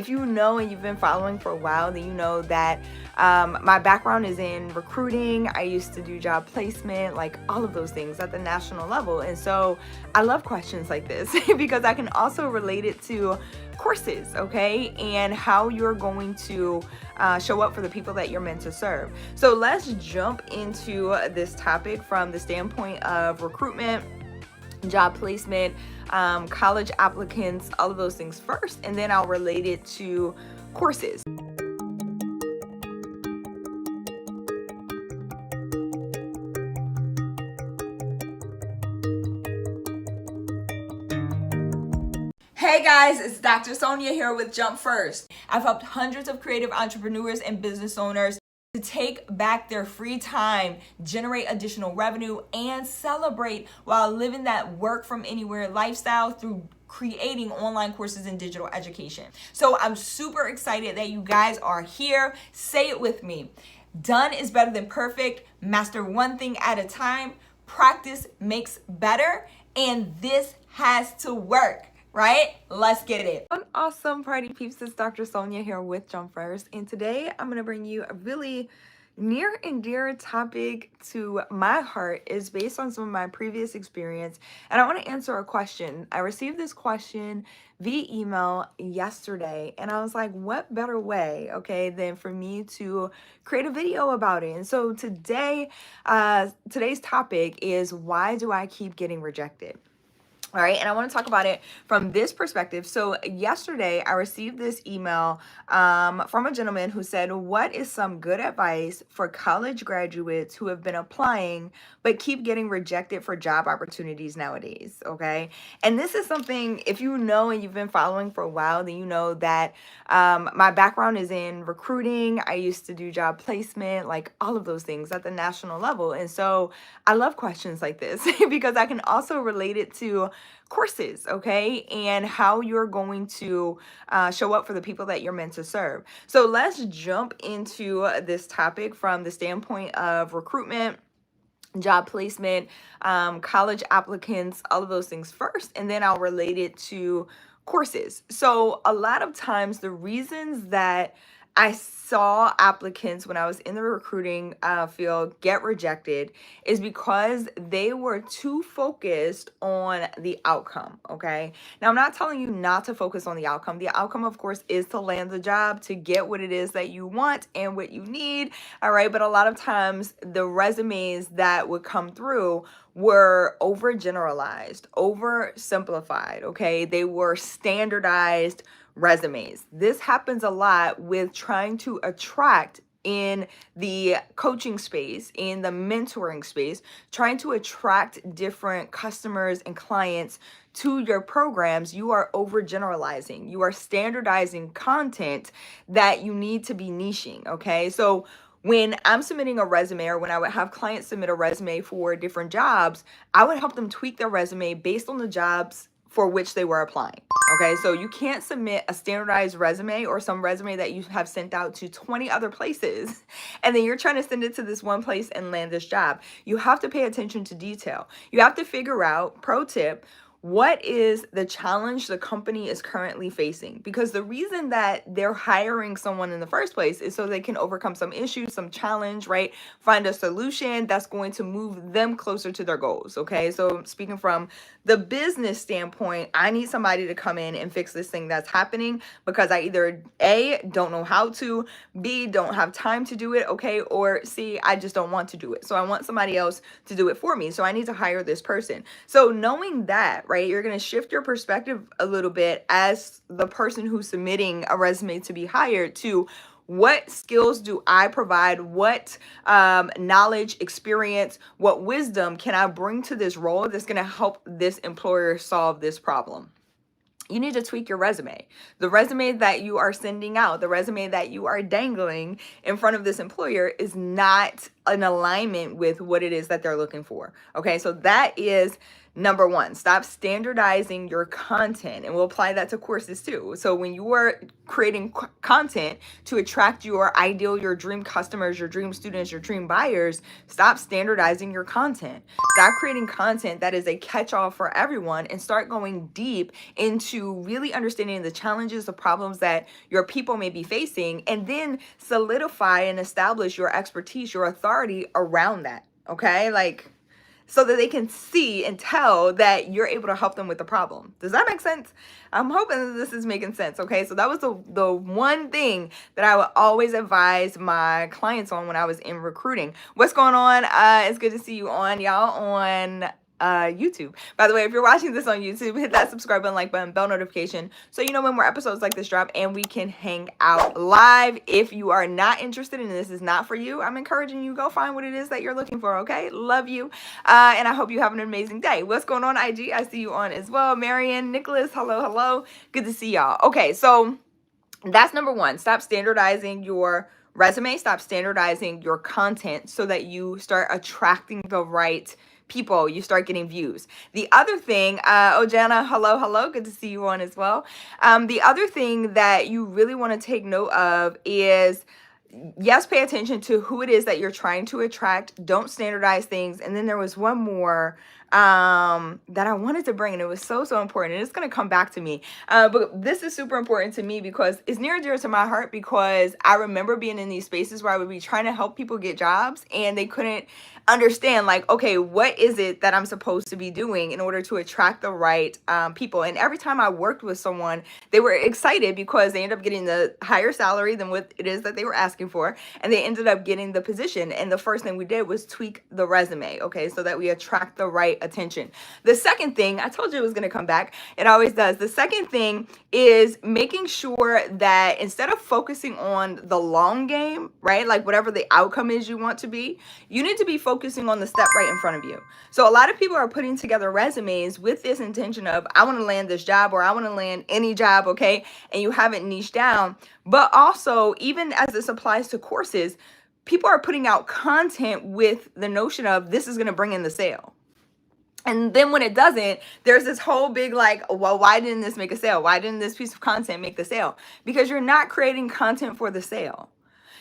If you know and you've been following for a while, then you know that my background is in recruiting. I used to do job placement, like all of those things at the national level. And so I love questions like this because I can also relate it to courses, okay, and how you're going to show up for the people that you're meant to serve. So let's jump into this topic from the standpoint of recruitment, job placement, college applicants, all of those things first, and then I'll relate it to courses. Hey guys, it's Dr. Sonia here with Jump First. I've helped hundreds of creative entrepreneurs and business owners to take back their free time, generate additional revenue, and celebrate while living that work from anywhere lifestyle through creating online courses in digital education. So I'm super excited that you guys are here. Say it with me. Done is better than perfect. Master one thing at a time. Practice makes better. And this has to work. Right? Let's get it. An awesome party peeps. It's Dr. Sonia here with Jump First. And today I'm going to bring you a really near and dear topic to my heart. Is based on some of my previous experience. And I want to answer a question. I received this question via email yesterday. And I was like, what better way, okay, than for me to create a video about it? And so today's topic is, why do I keep getting rejected? All right, and I want to talk about it from this perspective. So yesterday, I received this email from a gentleman who said, what is some good advice for college graduates who have been applying but keep getting rejected for job opportunities nowadays? Okay, and this is something, if you know and you've been following for a while, then you know that my background is in recruiting. I used to do job placement, like all of those things at the national level. And so I love questions like this because I can also relate it to courses, okay, and how you're going to show up for the people that you're meant to serve. So let's jump into this topic from the standpoint of recruitment, job placement, college applicants, all of those things first, and then I'll relate it to courses. So a lot of times the reasons that I saw applicants when I was in the recruiting field get rejected is because they were too focused on the outcome, okay? Now, I'm not telling you not to focus on the outcome. The outcome, of course, is to land the job, to get what it is that you want and what you need, all right? But a lot of times the resumes that would come through were overgeneralized, oversimplified, okay? They were standardized resumes. This happens a lot with trying to attract in the coaching space, in the mentoring space, trying to attract different customers and clients to your programs. You are overgeneralizing. You are standardizing content that you need to be niching, okay? So when I'm submitting a resume, or when I would have clients submit a resume for different jobs, I would help them tweak their resume based on the jobs for which they were applying. Okay, so you can't submit a standardized resume or some resume that you have sent out to 20 other places, and then you're trying to send it to this one place and land this job. You have to pay attention to detail. You have to figure out, pro tip, what is the challenge the company is currently facing? Because the reason that they're hiring someone in the first place is so they can overcome some issue, some challenge, right? Find a solution that's going to move them closer to their goals, okay? So speaking from the business standpoint, I need somebody to come in and fix this thing that's happening because I either A, don't know how to, B, don't have time to do it, okay? Or C, I just don't want to do it. So I want somebody else to do it for me. So I need to hire this person. So knowing that, right, you're going to shift your perspective a little bit as the person who's submitting a resume to be hired to, what skills do I provide? What knowledge, experience, what wisdom can I bring to this role that's going to help this employer solve this problem? You need to tweak your resume. The resume that you are sending out, the resume that you are dangling in front of this employer is not in alignment with what it is that they're looking for. Okay, so that is Number one, stop standardizing your content, and we'll apply that to courses too. So when you are creating content to attract your ideal, your dream customers, your dream students, your dream buyers, stop standardizing your content. Stop creating content that is a catch-all for everyone, and start going deep into really understanding the challenges, the problems that your people may be facing, and then solidify and establish your expertise, your authority around that. Okay, like, so that they can see and tell that you're able to help them with the problem. Does that make sense? I'm hoping that this is making sense. Okay, so that was the one thing that I would always advise my clients on when I was in recruiting. What's going on? It's good to see you on, y'all, on YouTube. By the way, if you're watching this on YouTube, hit that subscribe button, like button, bell notification, so you know when more episodes like this drop and we can hang out live. If you are not interested and this is not for you, I'm encouraging you, go find what it is that you're looking for. Okay, love you, and I hope you have an amazing day. What's going on, IG? I see you on as well. Marianne, Nicholas, hello, good to see y'all. Okay, so that's number one. Stop standardizing your resume. Stop standardizing your content so that you start attracting the right people, you start getting views. The other thing, Ojana, hello, good to see you on as well. The other thing that you really want to take note of is, yes, pay attention to who it is that you're trying to attract. Don't standardize things. And then there was one more that I wanted to bring, and it was so important, and it's going to come back to me. But this is super important to me because it's near and dear to my heart, because I remember being in these spaces where I would be trying to help people get jobs and they couldn't understand, like, okay, what is it that I'm supposed to be doing in order to attract the right people? And every time I worked with someone, they were excited because they ended up getting the higher salary than what it is that they were asking for, and they ended up getting the position. And the first thing we did was tweak the resume, okay, so that we attract the right attention. The second thing, I told you it was going to come back. It always does. The second thing is making sure that instead of focusing on the long game, right, like whatever the outcome is you want to be, you need to be focusing on the step right in front of you. So a lot of people are putting together resumes with this intention of, I want to land this job, or I want to land any job, okay, and you haven't niched down. But also, even as this applies to courses, people are putting out content with the notion of, this is going to bring in the sale. And then when it doesn't, there's this whole big like, well, why didn't this make a sale? Why didn't this piece of content make the sale? Because you're not creating content for the sale.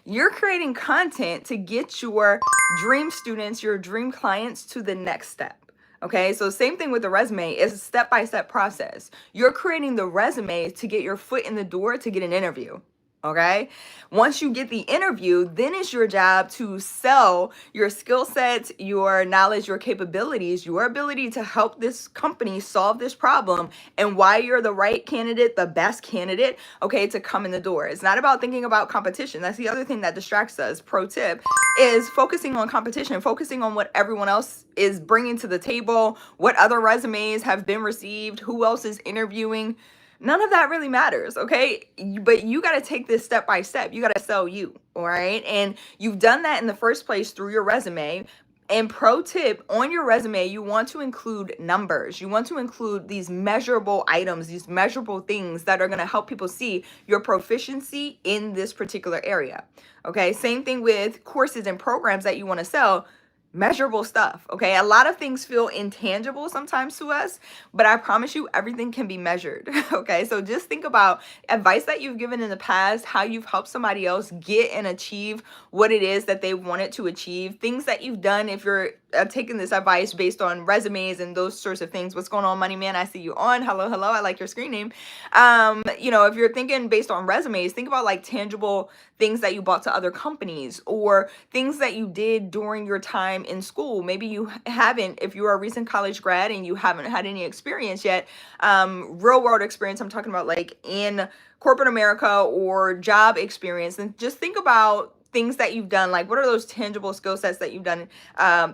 You're creating content to get your dream students, your dream clients to the next step. Okay, so same thing with the resume. It's a step-by-step process. You're creating the resume to get your foot in the door to get an interview. Okay, once you get the interview, then it's your job to sell your skill sets, your knowledge, your capabilities, your ability to help this company solve this problem, and why you're the right candidate, the best candidate, okay, to come in the door. It's not about thinking about competition. That's the other thing that distracts us. Pro tip is focusing on competition, focusing on what everyone else is bringing to the table, what other resumes have been received, who else is interviewing. None of that really matters, okay? But you got to take this step by step. You got to sell you, all right? And you've done that in the first place through your resume. And pro tip, on your resume, you want to include numbers. You want to include these measurable items, these measurable things that are going to help people see your proficiency in this particular area, okay? Same thing with courses and programs that you want to sell. Measurable stuff, okay? A lot of things feel intangible sometimes to us, but I promise you everything can be measured, okay? So just think about advice that you've given in the past, how you've helped somebody else get and achieve what it is that they wanted to achieve, things that you've done if you're taking this advice based on resumes and those sorts of things. What's going on, Money Man? I see you on. Hello, I like your screen name. You know, if you're thinking based on resumes, think about like tangible things that you bought to other companies, or things that you did during your time in school. Maybe you haven't, if you're a recent college grad and you haven't had any experience yet, real world experience, I'm talking about like in corporate America or job experience, and just think about things that you've done, like what are those tangible skill sets that you've done,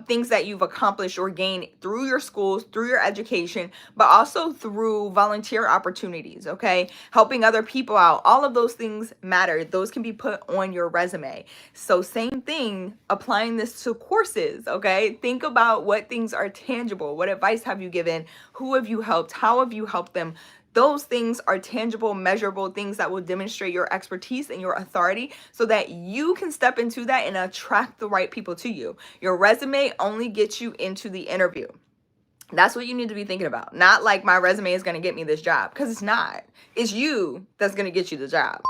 things that you've accomplished or gained through your schools, through your education, but also through volunteer opportunities, okay? Helping other people out. All of those things matter. Those can be put on your resume. So same thing, applying this to courses, okay? Think about what things are tangible. What advice have you given? Who have you helped? How have you helped them? Those things are tangible, measurable things that will demonstrate your expertise and your authority so that you can step into that and attract the right people to you. Your resume only gets you into the interview. That's what you need to be thinking about. Not like my resume is going to get me this job, because it's not. It's you that's going to get you the job.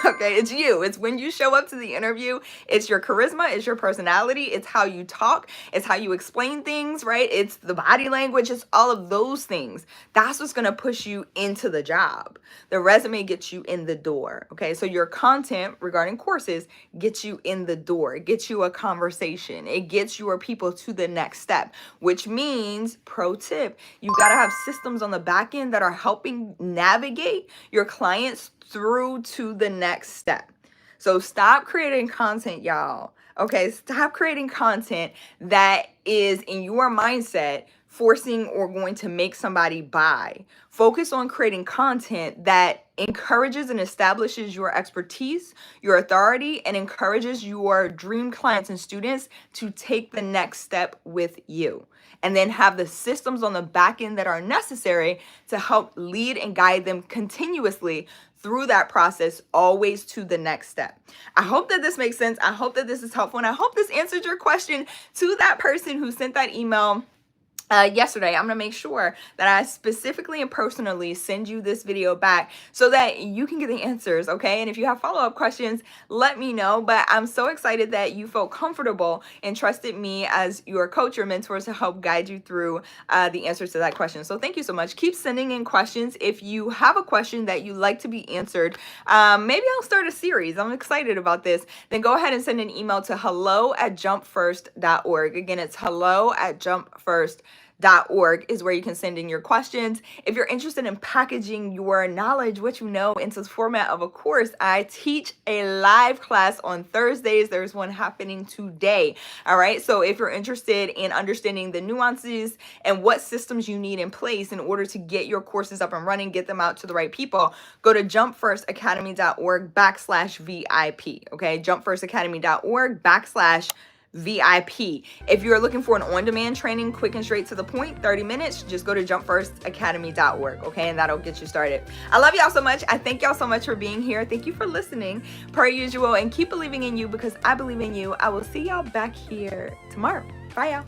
Okay, it's you. It's when you show up to the interview. It's your charisma, it's your personality, it's how you talk, it's how you explain things, right? It's the body language, it's all of those things. That's what's going to push you into the job. The resume gets you in the door. Okay, so your content regarding courses gets you in the door. It gets you a conversation. It gets your people to the next step, which means, pro tip, you got to have systems on the back end that are helping navigate your clients through to the next step. So stop creating content, y'all. Okay, stop creating content that is in your mindset forcing or going to make somebody buy. Focus on creating content that encourages and establishes your expertise, your authority, and encourages your dream clients and students to take the next step with you. And then have the systems on the back end that are necessary to help lead and guide them continuously through that process, always to the next step. I hope that this makes sense. I hope that this is helpful. And I hope this answered your question to that person who sent that email yesterday. I'm going to make sure that I specifically and personally send you this video back so that you can get the answers, okay? And if you have follow-up questions, let me know. But I'm so excited that you felt comfortable and trusted me as your coach or mentor to help guide you through the answers to that question. So thank you so much. Keep sending in questions. If you have a question that you'd like to be answered, maybe I'll start a series. I'm excited about this. Then go ahead and send an email to hello@jumpfirst.org. Again, it's hello@jumpfirst.org is where you can send in your questions. If you're interested in packaging your knowledge, what you know, into the format of a course, I teach a live class on Thursdays. There's one happening today. All right. So if you're interested in understanding the nuances and what systems you need in place in order to get your courses up and running, get them out to the right people, go to jumpfirstacademy.org/VIP. Okay. jumpfirstacademy.org/VIP. If you're looking for an on-demand training, quick and straight to the point, 30 minutes, just go to jumpfirstacademy.org, okay? And that'll get you started. I love y'all so much. I thank y'all so much for being here. Thank you for listening, per usual, and keep believing in you because I believe in you. I will see y'all back here tomorrow. Bye, y'all.